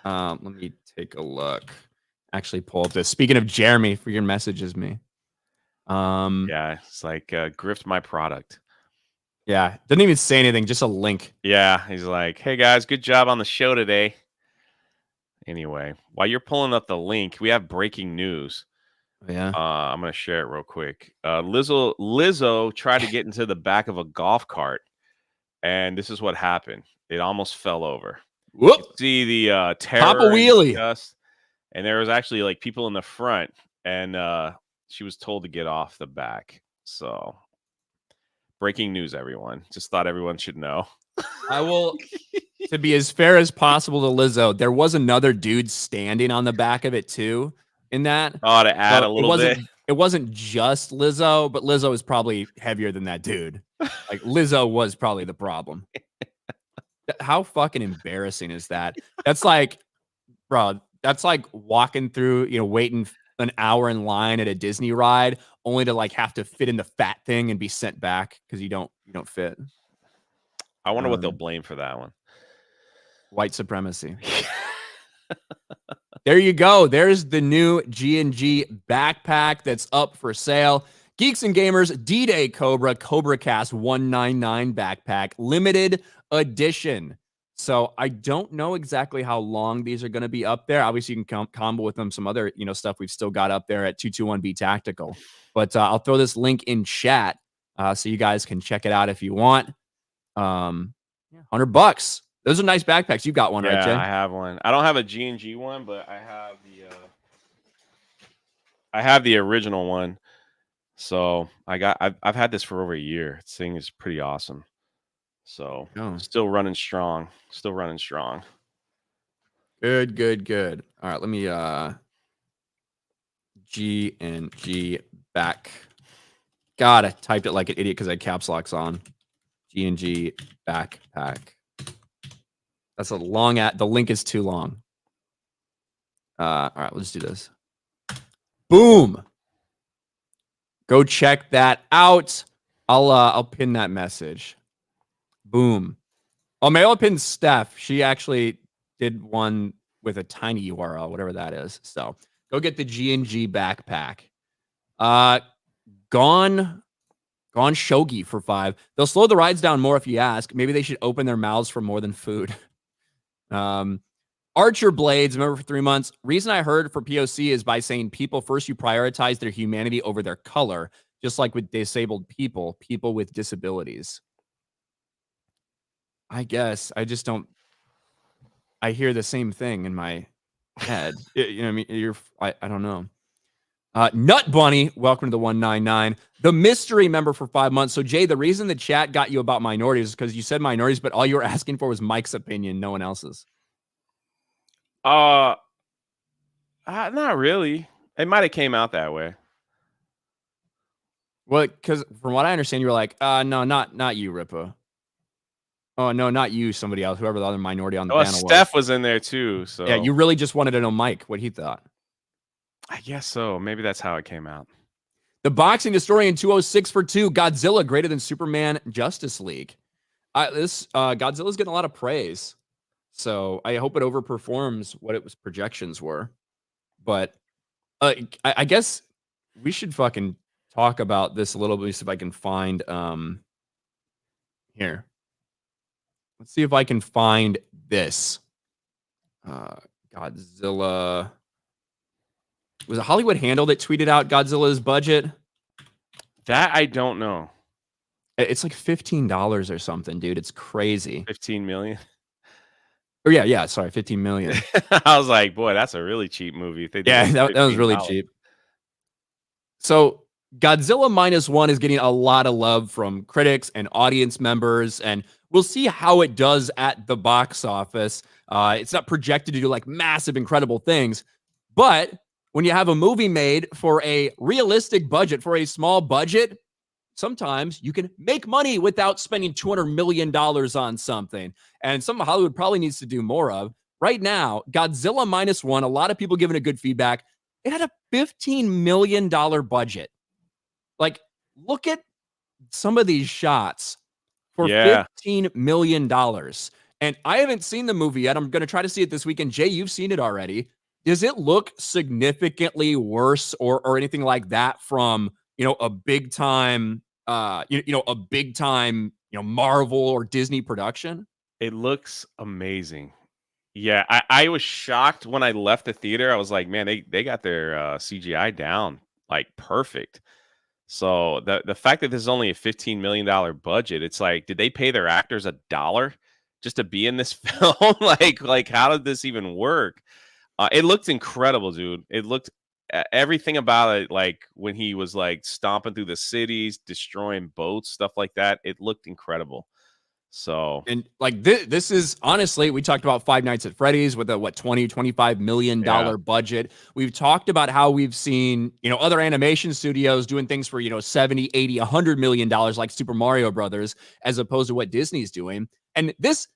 A: Let me take a look. Actually pull up this. Speaking of Jeremy, for your messages me.
B: Yeah, it's like grift my product.
A: Yeah, didn't even say anything, just a link.
B: Yeah, he's like, hey guys, good job on the show today. Anyway, while you're pulling up the link, we have breaking news.
A: Yeah.
B: I'm gonna share it real quick. Lizo tried to get into the back of a golf cart, and this is what happened. It almost fell over.
A: Whoop!
B: You see the terror
A: Pop a wheelie.
B: And there was actually like people in the front, and she was told to get off the back. So breaking news, everyone. Just thought everyone should know.
A: I will, to be as fair as possible to Lizzo, there was another dude standing on the back of it too. In that,
B: to add a little bit.
A: It wasn't just Lizzo, but Lizzo is probably heavier than that dude. Like Lizzo was probably the problem. How fucking embarrassing is that? That's like, bro, that's like walking through, you know, waiting an hour in line at a Disney ride, only to like have to fit in the fat thing and be sent back because you don't fit.
B: I wonder what they'll blame for that one.
A: White supremacy. There you go. There's the new G&G backpack that's up for sale. Geeks and Gamers D-Day Cobra Cast 199 backpack, limited edition. So I don't know exactly how long these are going to be up there. Obviously, you can combo with them some other, you know, stuff we've still got up there at 221B Tactical. But I'll throw this link in chat so you guys can check it out if you want. $100. Those are nice backpacks. You got one, right, Jay?
B: I have one. I don't have a G&G one, but I have the original one. So I've had this for over a year. This thing is pretty awesome. So still running strong.
A: Good. All right, let me G&G back. God, I typed it like an idiot because I had caps locks on. G&G backpack. That's a long the link is too long. All right, let's do this. Boom. Go check that out. I'll pin that message. Boom. Oh, maybe I'll pin Steph. She actually did one with a tiny URL, whatever that is. So go get the G&G backpack. Gone Shogi for 5. They'll slow the rides down more if you ask. Maybe they should open their mouths for more than food. Archer Blades, remember for 3 months. Reason I heard for POC is by saying people first, you prioritize their humanity over their color, just like with disabled people with disabilities. I guess I just don't. I hear the same thing in my head. You know what I mean? I don't know. Nut Bunny, welcome to the 199. The mystery member for 5 months. So, Jay, the reason the chat got you about minorities is because you said minorities, but all you were asking for was Mike's opinion, no one else's.
B: Not really. It might have came out that way.
A: Well, because from what I understand, you were like, no, not you, Ripa. Oh, no, not you, somebody else, whoever the other minority on the panel was.
B: Steph was in there too. So
A: yeah, you really just wanted to know Mike, what he thought.
B: I guess so. Maybe that's how it came out.
A: The Boxing Historian 206 for 2. Godzilla greater than Superman Justice League. Godzilla's getting a lot of praise. So I hope it overperforms what its projections were. But I guess we should fucking talk about this a little bit. See if I can find here. Let's see if I can find this. Godzilla. Was it Hollywood Handle that tweeted out Godzilla's budget?
B: That I don't know.
A: It's like $15 or something, dude. It's crazy.
B: 15 million.
A: Oh yeah. Sorry, 15 million.
B: I was like, boy, that's a really cheap movie.
A: Yeah, that was really cheap. So Godzilla -1 is getting a lot of love from critics and audience members, and we'll see how it does at the box office. It's not projected to do like massive, incredible things, but when you have a movie made for a realistic budget, for a small budget, sometimes you can make money without spending $200 million on something. And something Hollywood probably needs to do more of. Right now, Godzilla -1, a lot of people giving it good feedback. It had a $15 million budget. Like, look at some of these shots for $15 million. And I haven't seen the movie yet. I'm going to try to see it this weekend. Jay, you've seen it already. Does it look significantly worse or anything like that from, a big time, Marvel or Disney production?
B: It looks amazing. Yeah, I was shocked when I left the theater. I was like, man, they got their CGI down like perfect. So the fact that this is only a $15 million budget, it's like, did they pay their actors $1 just to be in this film? like how did this even work? It looked incredible, dude. It looked everything about it, like when he was like stomping through the cities, destroying boats, stuff like that. It looked incredible. So,
A: and like this is honestly, we talked about Five Nights at Freddy's with a $20-25 million budget. We've talked about how we've seen, other animation studios doing things for, $70, $80, $100 million like Super Mario Brothers, as opposed to what Disney's doing. And this,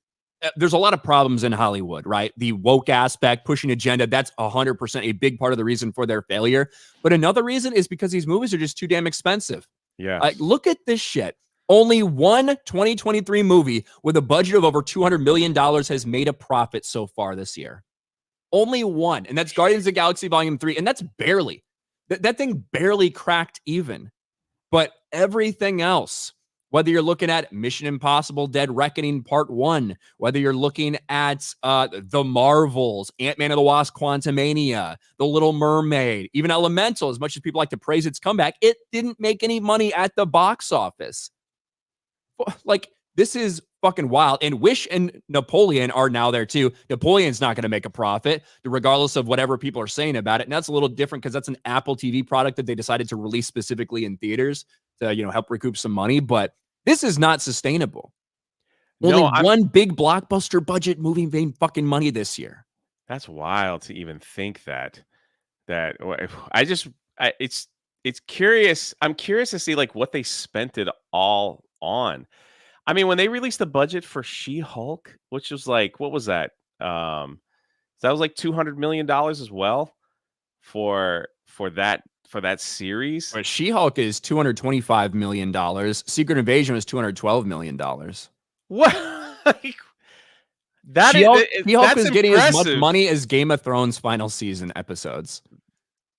A: there's a lot of problems in Hollywood, right? The woke aspect, pushing agenda, that's 100% a big part of the reason for their failure. But another reason is because these movies are just too damn expensive.
B: Yeah.
A: Look at this shit. Only one 2023 movie with a budget of over $200 million has made a profit so far this year. Only one. And that's Guardians of the Galaxy Volume 3. And that's barely. That thing barely cracked even. But everything else, whether you're looking at Mission Impossible Dead Reckoning Part 1, whether you're looking at The Marvels, Ant-Man and the Wasp Quantumania, The Little Mermaid, even Elemental, as much as people like to praise its comeback, it didn't make any money at the box office. Like, this is fucking wild. And Wish and Napoleon are now there too. Napoleon's not going to make a profit, regardless of whatever people are saying about it. And that's a little different because that's an Apple TV product that they decided to release specifically in theaters to, help recoup some money. But this is not sustainable. Only one big blockbuster budget movie made fucking money this year.
B: That's wild to even think that. It's curious. I'm curious to see like what they spent it all on. I mean, when they released the budget for She-Hulk, which was like, what was that? So that was like $200 million as well for that series.
A: But She-Hulk is $225 million. Secret Invasion was $212 million.
B: What?
A: She-Hulk
B: That's
A: is getting as much
B: impressive.
A: money as Game of Thrones final season episodes.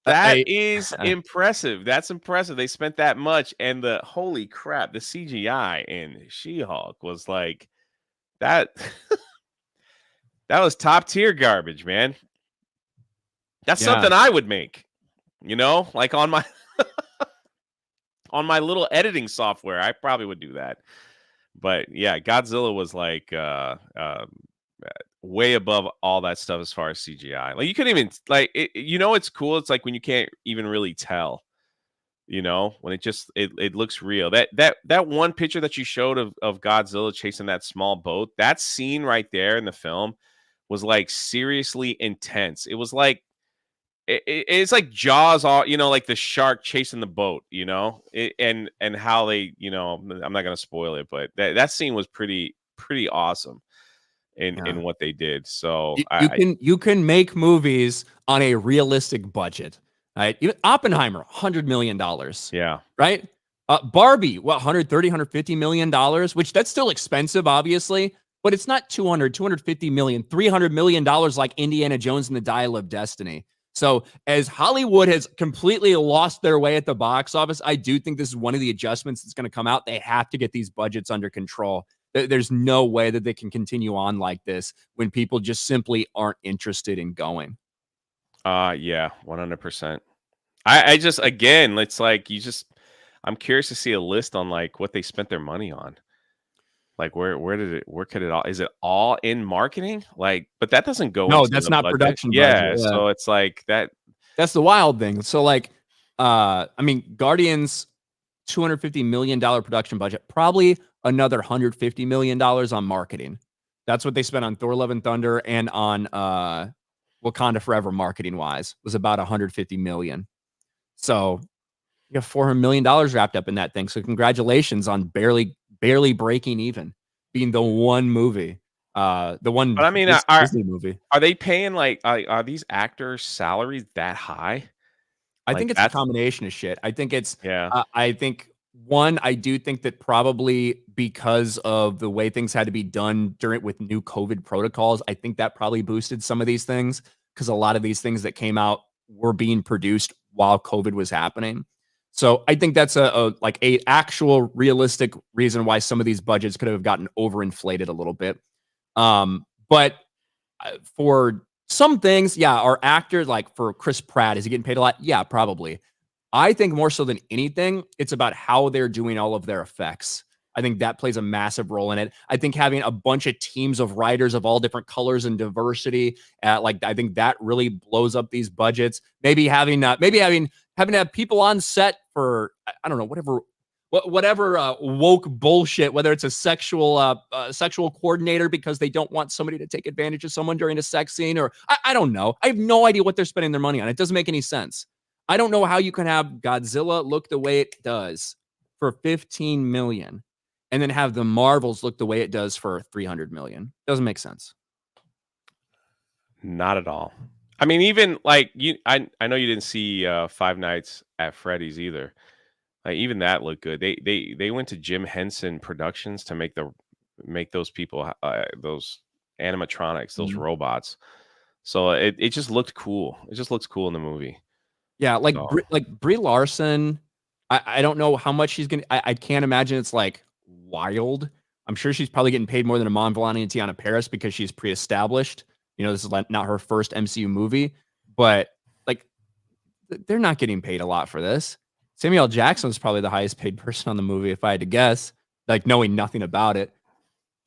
B: That is impressive. That's impressive. They spent that much, and the holy crap, the CGI in She-Hulk was like that. That was top tier garbage, man. That's something I would make, like on my on my little editing software. I probably would do that. But yeah, Godzilla was like way above all that stuff as far as CGI. Like you couldn't even like it, it's cool. It's like when you can't even really tell, when it looks real. That one picture that you showed of Godzilla chasing that small boat, that scene right there in the film was like seriously intense. It was like it's like Jaws, all like the shark chasing the boat, and how they, I'm not gonna spoil it, but that scene was pretty awesome in what they did. So
A: you can make movies on a realistic budget, right? Even Oppenheimer, $100 million.
B: Yeah.
A: Right. Barbie, what, 130, $150 million, which that's still expensive, obviously, but it's not 250 million, $300 million like Indiana Jones and the Dial of Destiny. So as Hollywood has completely lost their way at the box office, I do think this is one of the adjustments that's going to come out. They have to get these budgets under control. There's no way that they can continue on like this when people just simply aren't interested in going.
B: Yeah, 100%. I just, again, it's like I'm curious to see a list on like what they spent their money on. Like where could it all, is it all in marketing? Like, but that doesn't go
A: No,
B: into
A: that's
B: the
A: not
B: budget.
A: production
B: Yeah,
A: budget. Yeah.
B: so it's like
A: that's the wild thing. So like, I mean, Guardians, $250 million production budget, probably another $150 million on marketing. That's what they spent on Thor: Love and Thunder and on Wakanda Forever marketing wise, was about $150 million. So you have $400 million wrapped up in that thing. So congratulations on barely breaking even, being the one movie, the one
B: But I mean,
A: Disney movie.
B: Are they paying like are these actors' salaries that high?
A: I
B: Like
A: think it's a combination of shit. I think it's,
B: yeah.
A: I think one, I do think that probably because of the way things had to be done with new COVID protocols, I think that probably boosted some of these things because a lot of these things that came out were being produced while COVID was happening. So I think that's a actual realistic reason why some of these budgets could have gotten overinflated a little bit. But for some things, yeah, our actors, like for Chris Pratt, is he getting paid a lot? Yeah, probably. I think more so than anything, it's about how they're doing all of their effects. I think that plays a massive role in it. I think having a bunch of teams of writers of all different colors and diversity, I think that really blows up these budgets. Maybe having to have people on set for, I don't know, whatever woke bullshit, whether it's a sexual coordinator because they don't want somebody to take advantage of someone during a sex scene, or I don't know. I have no idea what they're spending their money on. It doesn't make any sense. I don't know how you can have Godzilla look the way it does for 15 million and then have the Marvels look the way it does for 300 million. Doesn't make sense.
B: Not at all. I mean, even like I know you didn't see Five Nights at Freddy's either. Like even that looked good. They went to Jim Henson Productions to make those people those animatronics, those robots. So it just looked cool. It just looks cool in the movie.
A: Yeah, like Brie Larson. I don't know how much she's gonna. I can't imagine it's like wild. I'm sure she's probably getting paid more than Iman Vellani and Tiana Paris because she's pre-established. This is not her first MCU movie, but like they're not getting paid a lot for this. Samuel L. Jackson is probably the highest paid person on the movie, if I had to guess, like knowing nothing about it.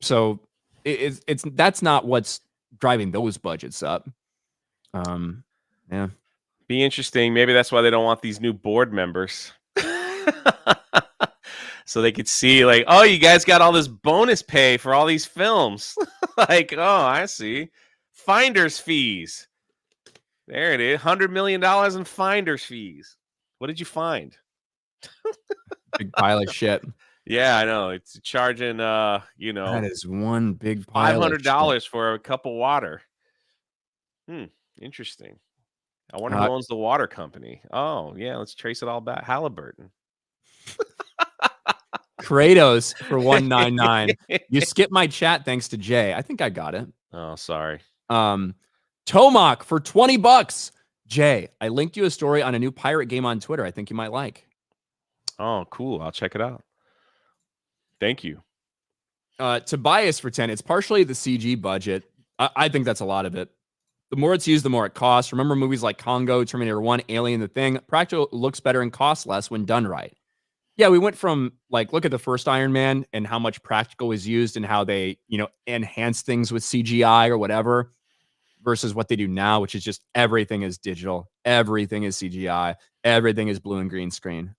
A: So that's not what's driving those budgets up. Yeah.
B: Be interesting. Maybe that's why they don't want these new board members. So they could see like, oh, you guys got all this bonus pay for all these films. Like, oh, I see. Finder's fees. There it is. $100 million in finder's fees. What did you find?
A: Big pile of shit.
B: Yeah, I know. It's charging
A: that is one big pile
B: $500 for a cup of water. Interesting. I wonder who owns the water company. Oh, yeah, let's trace it all back. Halliburton.
A: Kratos for 199. You skipped my chat thanks to Jay. I think I got it.
B: Oh, sorry.
A: Tomac for $20. Jay, I linked you a story on a new pirate game on Twitter I think you might like.
B: Oh, cool. I'll check it out. Thank you.
A: Tobias for 10. It's partially the CG budget. I think that's a lot of it. The more it's used, the more it costs. Remember movies like Congo, Terminator 1, Alien, The Thing? Practical looks better and costs less when done right. Yeah, we went from like, look at the first Iron Man and how much practical was used and how they, enhance things with CGI or whatever versus what they do now, which is just everything is digital. Everything is CGI. Everything is blue and green screen.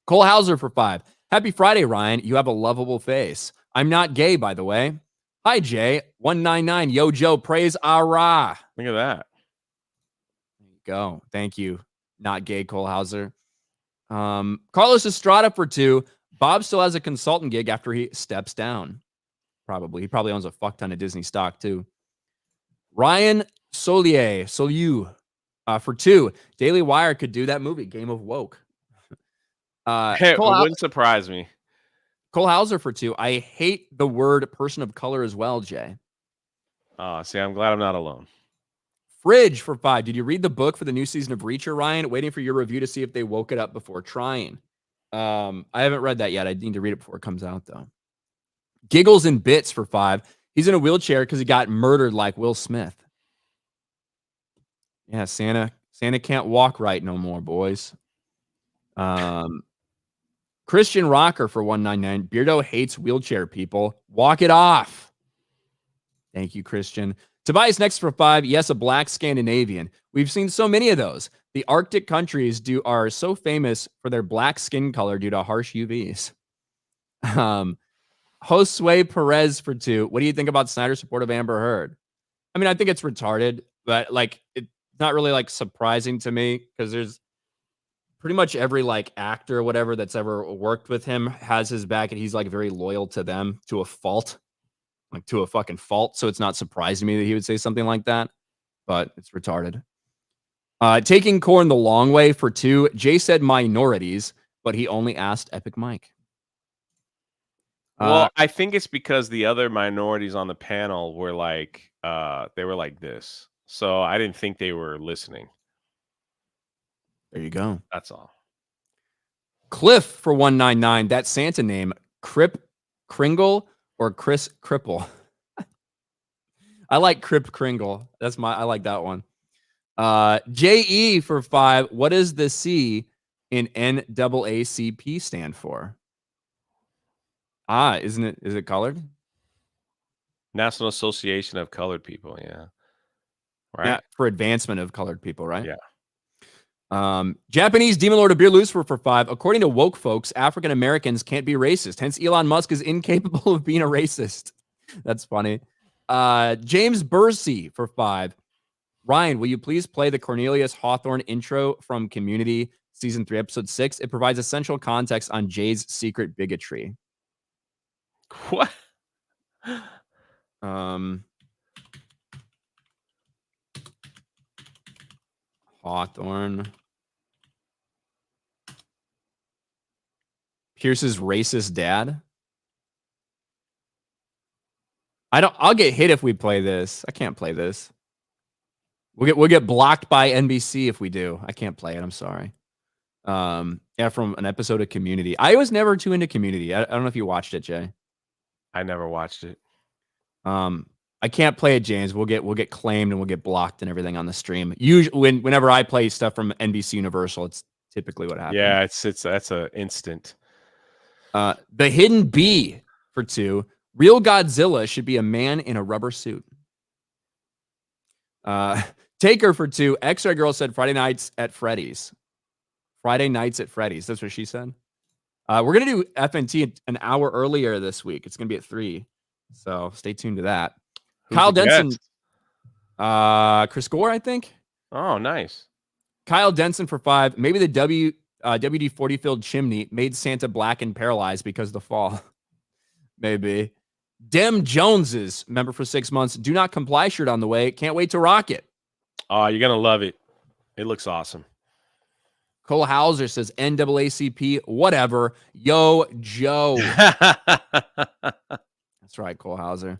A: Cole Hauser for 5. Happy Friday, Ryan. You have a lovable face. I'm not gay, by the way. Hi, Jay. 199. Yo, Joe. Praise Allah.
B: Look at that.
A: There you go. Thank you. Not gay, Cole Hauser. Carlos Estrada for 2. Bob still has a consultant gig after he steps down. Probably. He probably owns a fuck ton of Disney stock, too. Ryan Solier for 2. Daily Wire could do that movie, Game of Woke.
B: It wouldn't surprise me.
A: Cole Hauser for 2. I hate the word person of color as well, Jay.
B: See, I'm glad I'm not alone.
A: Fridge for 5. Did you read the book for the new season of Reacher, Ryan? Waiting for your review to see if they woke it up before trying. I haven't read that yet. I need to read it before it comes out, though. Giggles and Bits for 5. He's in a wheelchair because he got murdered like Will Smith. Yeah, Santa can't walk right no more, boys. Christian Rocker for 199. Beardo hates wheelchair people. Walk it off. Thank you, Christian. Tobias next for 5. Yes, a black Scandinavian. We've seen so many of those. The Arctic countries are so famous for their black skin color due to harsh UVs. Josue Perez for 2. What do you think about Snyder's support of Amber Heard? I mean, I think it's retarded, but like it's not really like surprising to me because there's pretty much every like actor or whatever that's ever worked with him has his back and he's like very loyal to them to a fault. Like to a fucking fault. So it's not surprising me that he would say something like that, but it's retarded. Taking Corn the long way for 2. Jay said minorities, but he only asked Epic Mike.
B: Well, I think it's because the other minorities on the panel were like, they were like this. So I didn't think they were listening.
A: There you go.
B: That's all.
A: Cliff for 199. That Santa name, Crip Kringle or Chris Cripple. I like Crip Kringle. I like that one. JE for 5. What does the C in NAACP stand for? Is it colored?
B: National Association of Colored People, yeah. Right.
A: Yeah, for advancement of colored people, right?
B: Yeah.
A: Japanese Demon Lord of Beer Lucifer for 5. According to woke folks, African Americans can't be racist. Hence, Elon Musk is incapable of being a racist. That's funny. James Bursey for 5. Ryan, will you please play the Cornelius Hawthorne intro from Community Season 3, Episode 6? It provides essential context on Jay's secret bigotry.
B: What?
A: Hawthorne. Pierce's racist dad. I'll get hit if we play this. I can't play this. We'll get blocked by NBC if we do. I can't play it. I'm sorry. Yeah, from an episode of Community. I was never too into Community. I don't know if you watched it, Jay.
B: I never watched it.
A: I can't play it, James. We'll get claimed and we'll get blocked and everything on the stream. Usually, whenever I play stuff from NBC Universal, it's typically what happens.
B: Yeah, that's an instant.
A: The Hidden Bee for 2. Real Godzilla should be a man in a rubber suit. Taker for 2. X-Ray Girl said Friday nights at Freddy's. Friday nights at Freddy's. That's what she said. We're going to do FNT an hour earlier this week. It's going to be at 3. So stay tuned to that.
B: Who's
A: Kyle
B: the
A: Denson.
B: guest?
A: Chris Gore, I think.
B: Oh, nice.
A: Kyle Denson for 5. Maybe the WD-40 filled chimney made Santa black and paralyzed because of the fall. Maybe. Dem Joneses, member for 6 months. Do not comply shirt on the way. Can't wait to rock it.
B: Oh, you're gonna love it. It looks awesome.
A: Cole Hauser says NAACP, whatever. Yo, Joe. That's right, Cole Hauser.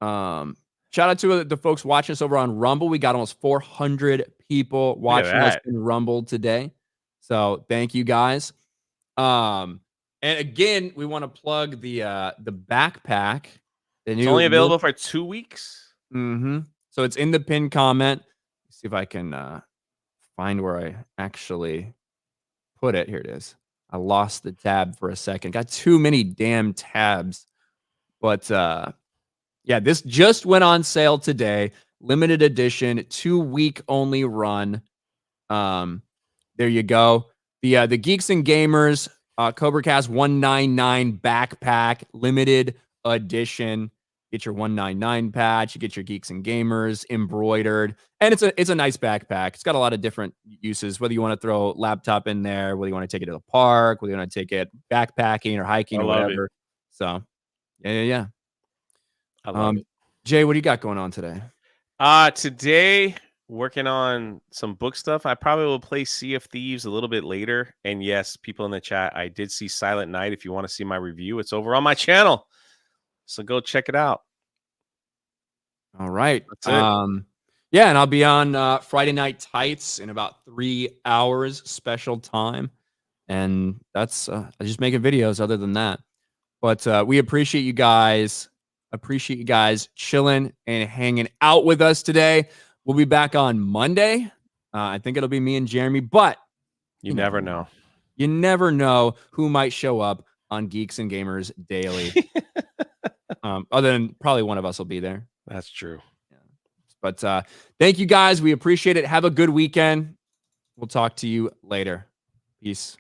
A: Shout out to the folks watching us over on Rumble. We got almost 400 people watching us in Rumble today. So thank you guys. And again, we want to plug the backpack.
B: It's only available for 2 weeks.
A: So it's in the pinned comment. Let's see if I can find where I actually put it. Here it is. I lost the tab for a second. Got too many damn tabs. But yeah, this just went on sale today. Limited edition, 2-week only run. There you go. The Geeks and Gamers Cobra Cast 199 backpack, limited edition. Get your 199 patch. You get your Geeks and Gamers embroidered, and it's a nice backpack. It's got a lot of different uses. Whether you want to throw laptop in there, whether you want to take it to the park, whether you want to take it backpacking or hiking or whatever. So, yeah.
B: I love it.
A: Jay, what do you got going on today?
B: Today, working on some book stuff. I probably will play Sea of Thieves a little bit later. And yes, people in the chat, I did see Silent Night. If you want to see my review, it's over on my channel. So go check it out.
A: All right.
B: That's it.
A: Yeah, and I'll be on Friday Night Tights in about 3 hours special time. And that's I'm just making videos other than that. But we appreciate you guys. Appreciate you guys chilling and hanging out with us today. We'll be back on Monday. I think it'll be me and Jeremy, but
B: you never know.
A: You never know who might show up on Geeks and Gamers Daily. Other than probably one of us will be there.
B: That's true.
A: Yeah. But thank you guys. We appreciate it. Have a good weekend. We'll talk to you later. Peace.